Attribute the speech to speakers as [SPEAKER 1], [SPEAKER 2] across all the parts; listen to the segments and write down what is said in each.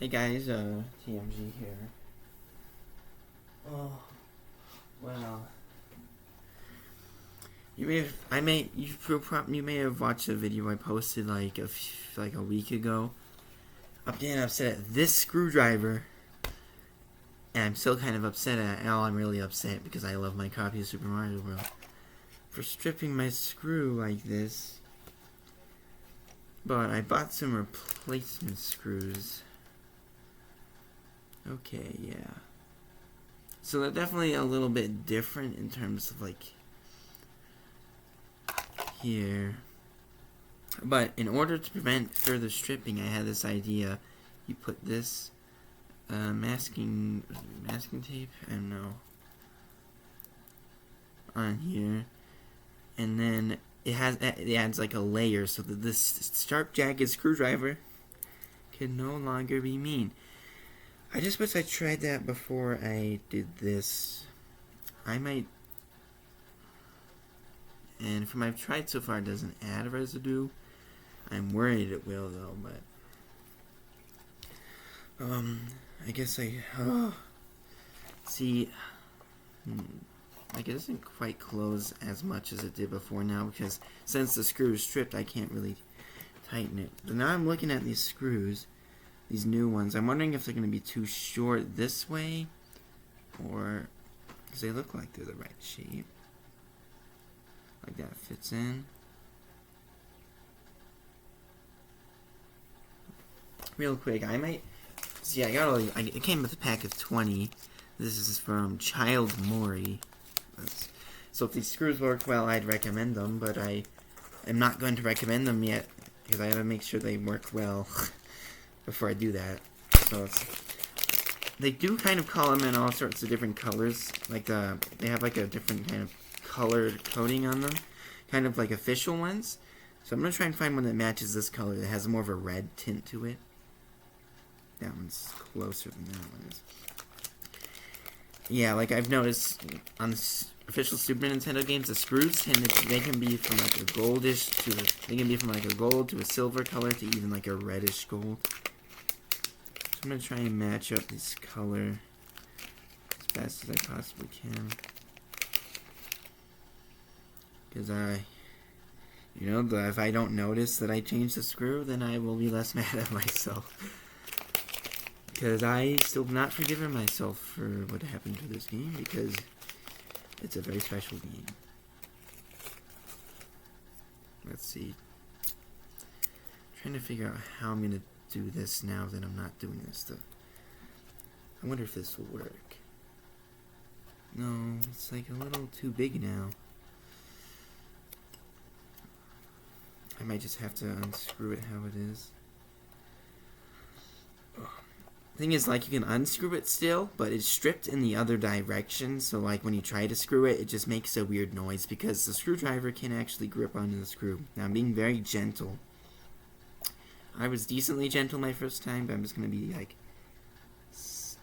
[SPEAKER 1] Hey guys, TMG here. Oh, well, you may have watched a video I posted like a week ago. I'm getting upset at this screwdriver, and I'm still kind of upset at. Oh, I'm really upset because I love my copy of Super Mario Bros. For stripping my screw like this. But I bought some replacement screws. Okay, yeah. So they're definitely a little bit different in terms of like here. But in order to prevent further stripping, I had this idea. You put this masking tape, I don't know, on here, and then it adds like a layer so that this sharp jagged screwdriver can no longer be mean. I just wish I tried that before I did this. I might, and from what I've tried so far, it doesn't add residue. I'm worried it will though, but I guess see, like it doesn't quite close as much as it did before now because since the screw is stripped, I can't really tighten it. But now I'm looking at these screws. These new ones. I'm wondering if they're going to be too short this way, or because they look like they're the right shape. Like that fits in. Real quick, I might see. It came with a pack of 20. This is from Child Mori. So if these screws work well, I'd recommend them, but I am not going to recommend them yet because I have to make sure they work well. Before I do that, so they do kind of call them in all sorts of different colors. Like they have like a different kind of colored coating on them, kind of like official ones. So I'm gonna try and find one that matches this color that has more of a red tint to it. That one's closer than that one is. Yeah, like I've noticed on the official Super Nintendo games, the screws they can be from like a goldish they can be from like a gold to a silver color to even like a reddish gold. I'm going to try and match up this color as best as I possibly can. Because if I don't notice that I changed the screw, then I will be less mad at myself. Because I still have not forgiven myself for what happened to this game, because it's a very special game. Let's see. I'm trying to figure out how I'm going to do this now that I'm not doing this stuff. I wonder if this will work. No, it's like a little too big now. I might just have to unscrew it how it is. Thing is, like, you can unscrew it still, but it's stripped in the other direction, so like when you try to screw it, it just makes a weird noise because the screwdriver can actually grip onto the screw. Now I'm being very gentle. I was decently gentle my first time, but I'm just going to be like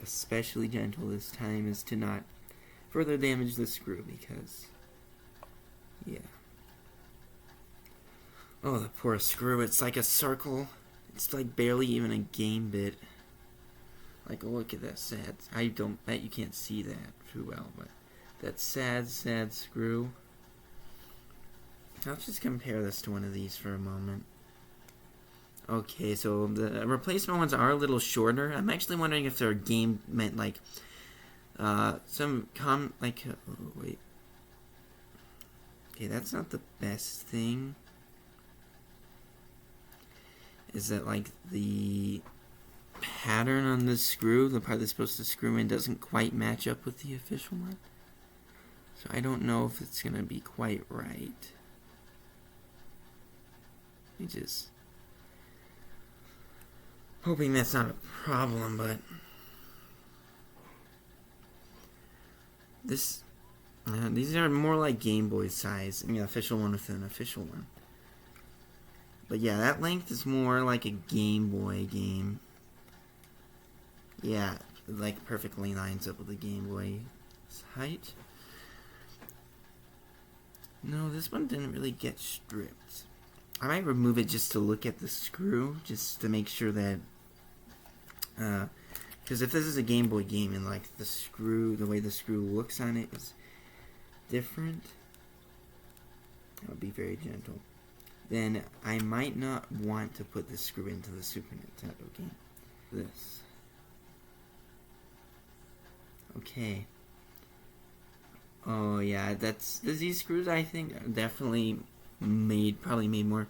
[SPEAKER 1] especially gentle this time as to not further damage the screw because, yeah. Oh, the poor screw. It's like a circle. It's like barely even a Gamebit. Like, look at that sad. I don't bet you can't see that too well, but that sad screw. Let's just compare this to one of these for a moment. Okay, so the replacement ones are a little shorter. I'm actually wondering if they're meant like oh, wait. Okay, that's not the best thing. Is that like the pattern on this screw, the part that's supposed to screw in, doesn't quite match up with the official one. So I don't know if it's gonna be quite right. Let me just hoping that's not a problem, but these are more like Game Boy size. I mean, official one with an official one. But yeah, that length is more like a Game Boy game. Yeah, like perfectly lines up with the Game Boy height. No, this one didn't really get stripped. I might remove it just to look at the screw, just to make sure that Because if this is a Game Boy game and like the way the screw looks on it is different, I'll be very gentle, then I might not want to put this screw into the Super Nintendo game. This. Okay. Oh yeah, these screws I think are definitely probably made more.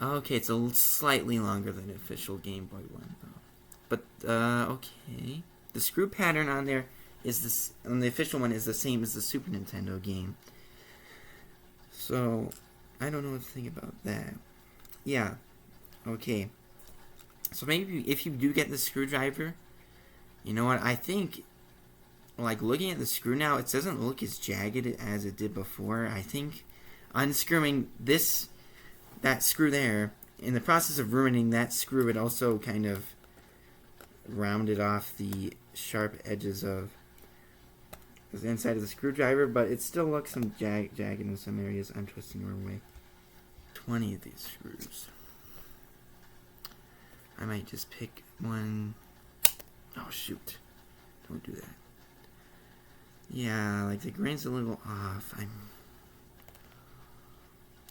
[SPEAKER 1] Okay, it's slightly longer than the official Game Boy one though. But okay, the screw pattern on there is this on the official one is the same as the Super Nintendo game. So I don't know what to think about that. Yeah. Okay. So maybe if you do get the screwdriver, you know what? I think, like, looking at the screw now, it doesn't look as jagged as it did before. I think unscrewing that screw there, in the process of ruining that screw, it also kind of rounded off the sharp edges of the inside of the screwdriver, but it still looks some jagged in some areas. I'm twisting the wrong way. 20 of these screws. I might just pick one. Oh shoot. Don't do that. Yeah, like the grain's a little off.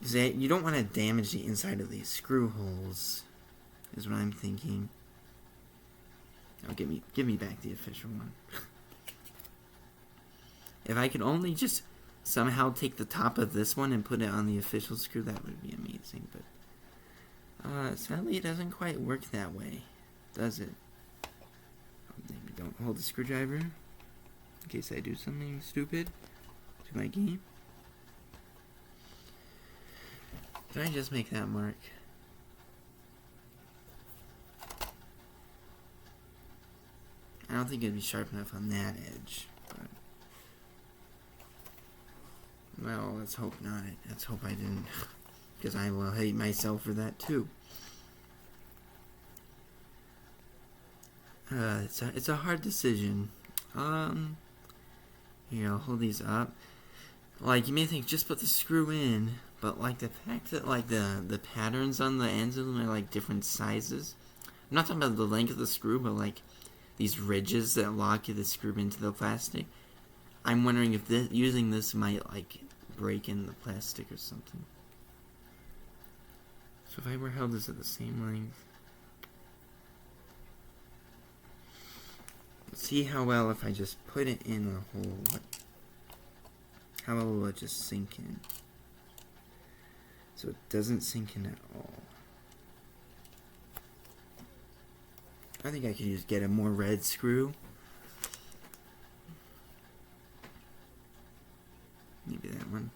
[SPEAKER 1] You don't want to damage the inside of these screw holes, is what I'm thinking. Oh, give me back the official one. If I could only just somehow take the top of this one and put it on the official screw, that would be amazing. But sadly, it doesn't quite work that way, does it? Maybe don't hold the screwdriver in case I do something stupid to my game. Did I just make that mark? I don't think it'd be sharp enough on that edge, but well, let's hope not. Let's hope I didn't, because I will hate myself for that too. It's a hard decision. Here, I'll hold these up. Like, you may think just put the screw in, but like the fact that like the patterns on the ends of them are like different sizes. I'm not talking about the length of the screw, but like these ridges that lock the screw into the plastic. I'm wondering if using this might like break in the plastic or something. So if I were held this at the same length, see how well if I just put it in a hole. How well will it just sink in? So it doesn't sink in at all. I think I could just get a more red screw. Maybe that one.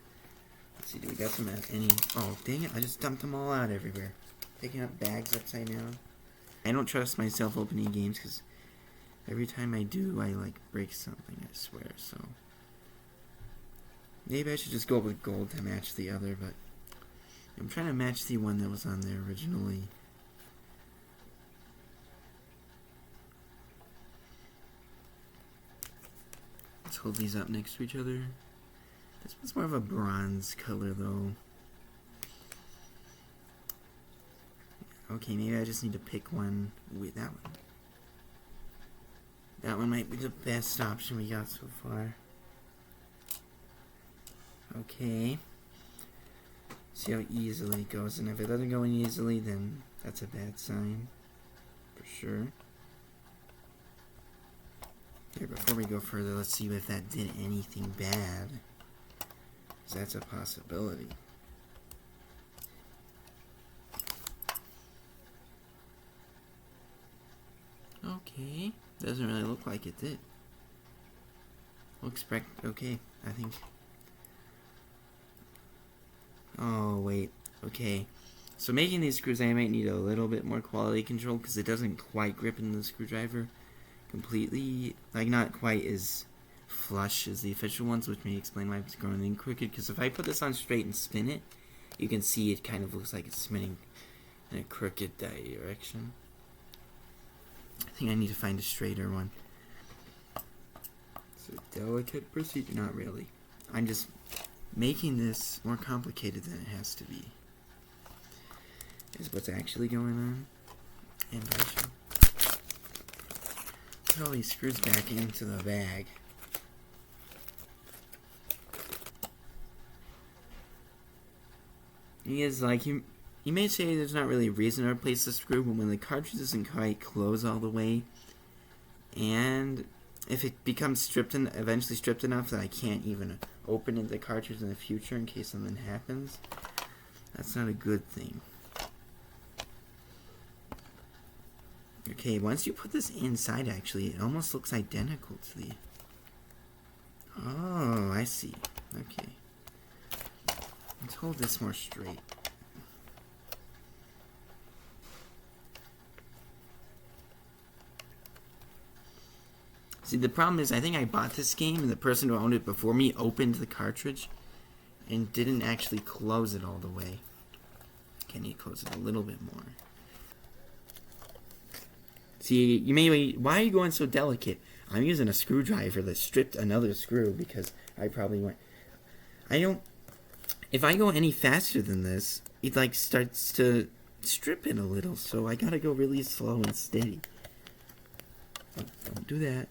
[SPEAKER 1] Let's see, do we got some any? Oh, dang it, I just dumped them all out everywhere. Picking up bags upside down. I don't trust myself opening games because every time I do, I like break something, I swear, so. Maybe I should just go with gold to match the other, but I'm trying to match the one that was on there originally. Let's hold these up next to each other. This one's more of a bronze color, though. Okay, maybe I just need to pick one with that one. That one might be the best option we got so far. Okay. See how easily it goes, and if it doesn't go in easily, then that's a bad sign. For sure. Here, before we go further, let's see if that did anything bad. Because that's a possibility. Okay. Doesn't really look like it did. Looks okay, I think. Oh, wait. Okay. So making these screws, I might need a little bit more quality control because it doesn't quite grip in the screwdriver completely. Like, not quite as flush as the official ones, which may explain why it's going in crooked. Because if I put this on straight and spin it, you can see it kind of looks like it's spinning in a crooked direction. I think I need to find a straighter one. It's a delicate procedure. Not really. I'm just making this more complicated than it has to be. Is what's actually going on. And I should put all these screws back into the bag. He is like, you may say there's not really a reason to replace the screw, but when the cartridge doesn't quite close all the way, and if it becomes eventually stripped enough that I can't even open the cartridge in the future in case something happens, that's not a good thing. Okay, once you put this inside, actually, it almost looks identical to the... Oh, I see. Okay. Let's hold this more straight. See, the problem is, I think I bought this game, and the person who owned it before me opened the cartridge and didn't actually close it all the way. Can you close it a little bit more? See, you may, why are you going so delicate? I'm using a screwdriver that stripped another screw because I probably went... If I go any faster than this, it like starts to strip it a little, so I gotta go really slow and steady. Don't do that.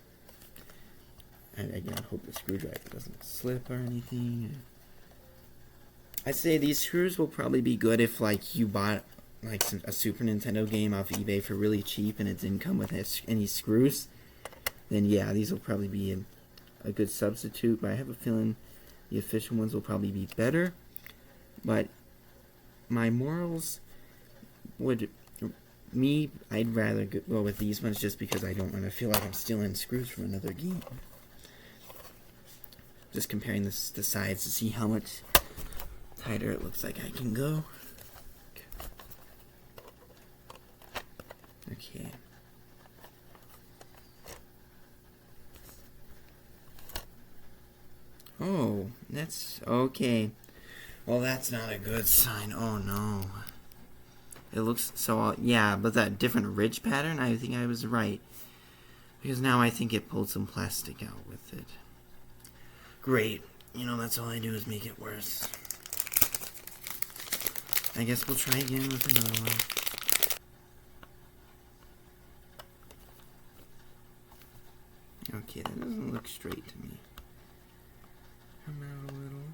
[SPEAKER 1] I gotta hope the screwdriver doesn't slip or anything. I'd say these screws will probably be good if like you bought like a Super Nintendo game off eBay for really cheap and it didn't come with any screws. Then yeah, these will probably be a good substitute, but I have a feeling the official ones will probably be better. But my morals would... I'd rather go with these ones just because I don't want to feel like I'm stealing screws from another game. Just comparing the sides to see how much tighter it looks like I can go. Okay. Oh, that's okay. Well, that's not a good sign. Oh no. It looks so, yeah, but that different ridge pattern, I think I was right. Because now I think it pulled some plastic out with it. Great. You know, that's all I do is make it worse. I guess we'll try again with another one. Okay, that doesn't look straight to me. Come out a little.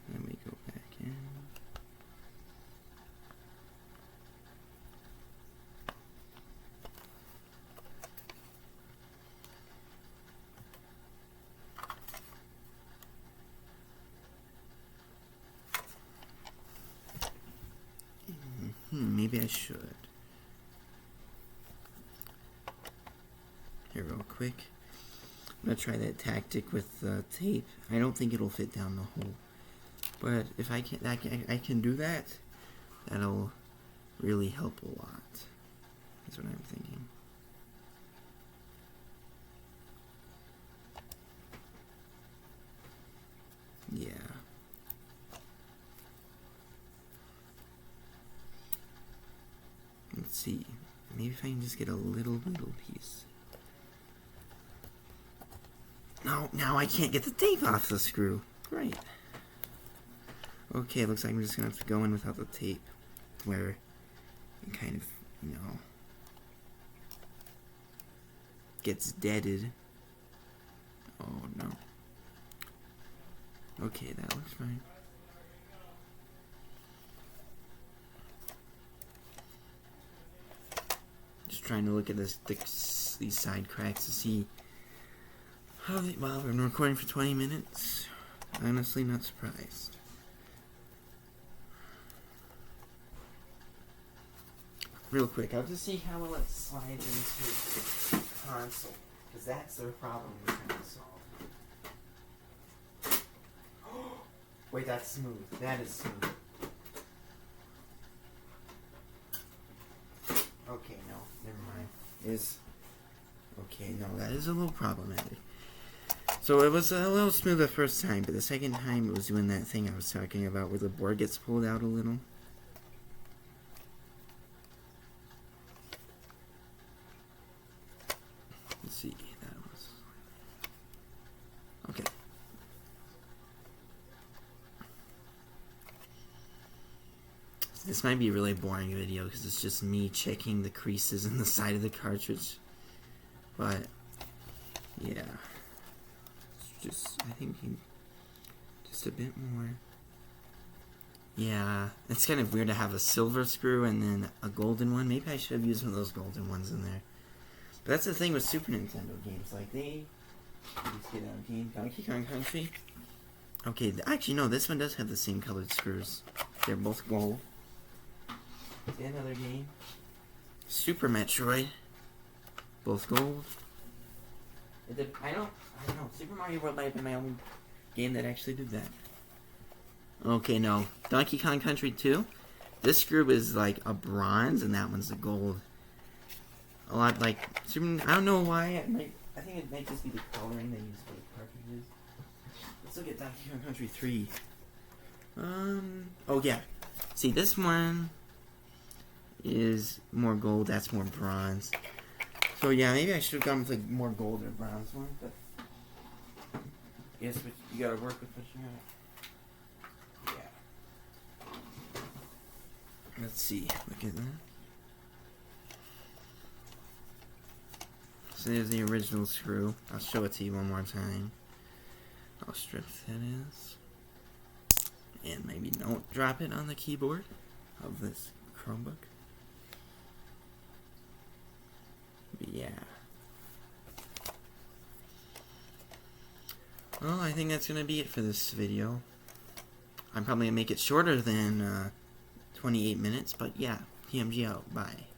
[SPEAKER 1] Then we go back in. Maybe I should. Here, real quick. I'm gonna try that tactic with tape. I don't think it'll fit down the hole, but if I can do that, that'll really help a lot. That's what I'm thinking. Yeah. Let's see. Maybe if I can just get a little piece. No, now I can't get the tape off the screw. Great. Okay, looks like I'm just gonna have to go in without the tape. Where it kind of, you know, gets deaded. Oh no. Okay, that looks fine. Just trying to look at these side cracks to see how they... Well, I've been recording for 20 minutes. Honestly, not surprised. Real quick, I'll just see how well it slides into the console, because that's the problem we're trying to solve. Wait, that's smooth. That is smooth. Okay, no, never mind. Okay, no, that is a little problematic. So it was a little smooth the first time, but the second time it was doing that thing I was talking about where the board gets pulled out a little. Let's see, that was... Okay. This might be a really boring video because it's just me checking the creases in the side of the cartridge. but yeah, I think just a bit more. Yeah, it's kind of weird to have a silver screw and then a golden one. Maybe I should have used one of those golden ones in there. But that's the thing with Super Nintendo games. Like, let's get out of game. Donkey Kong Country. Okay, actually, no, this one does have the same colored screws. They're both gold. See another game. Super Metroid. Both gold. I don't know. Super Mario World might have been my only game that actually did that. Okay, no. Donkey Kong Country 2. This screw is like a bronze, and that one's a gold. A lot like I don't know why. I think it might just be the coloring they use for the cartridges. Let's look at Donkey Kong Country 3. Oh yeah. See, this one is more gold. That's more bronze. So yeah, maybe I should have gone with like more gold or bronze one. But I guess you gotta work with what you got. Let's see. Look at that. So there's the original screw. I'll show it to you one more time. How stripped that is. And maybe don't drop it on the keyboard of this Chromebook. But yeah. Well, I think that's going to be it for this video. I'm probably going to make it shorter than 28 minutes, but yeah, TMG out. Bye.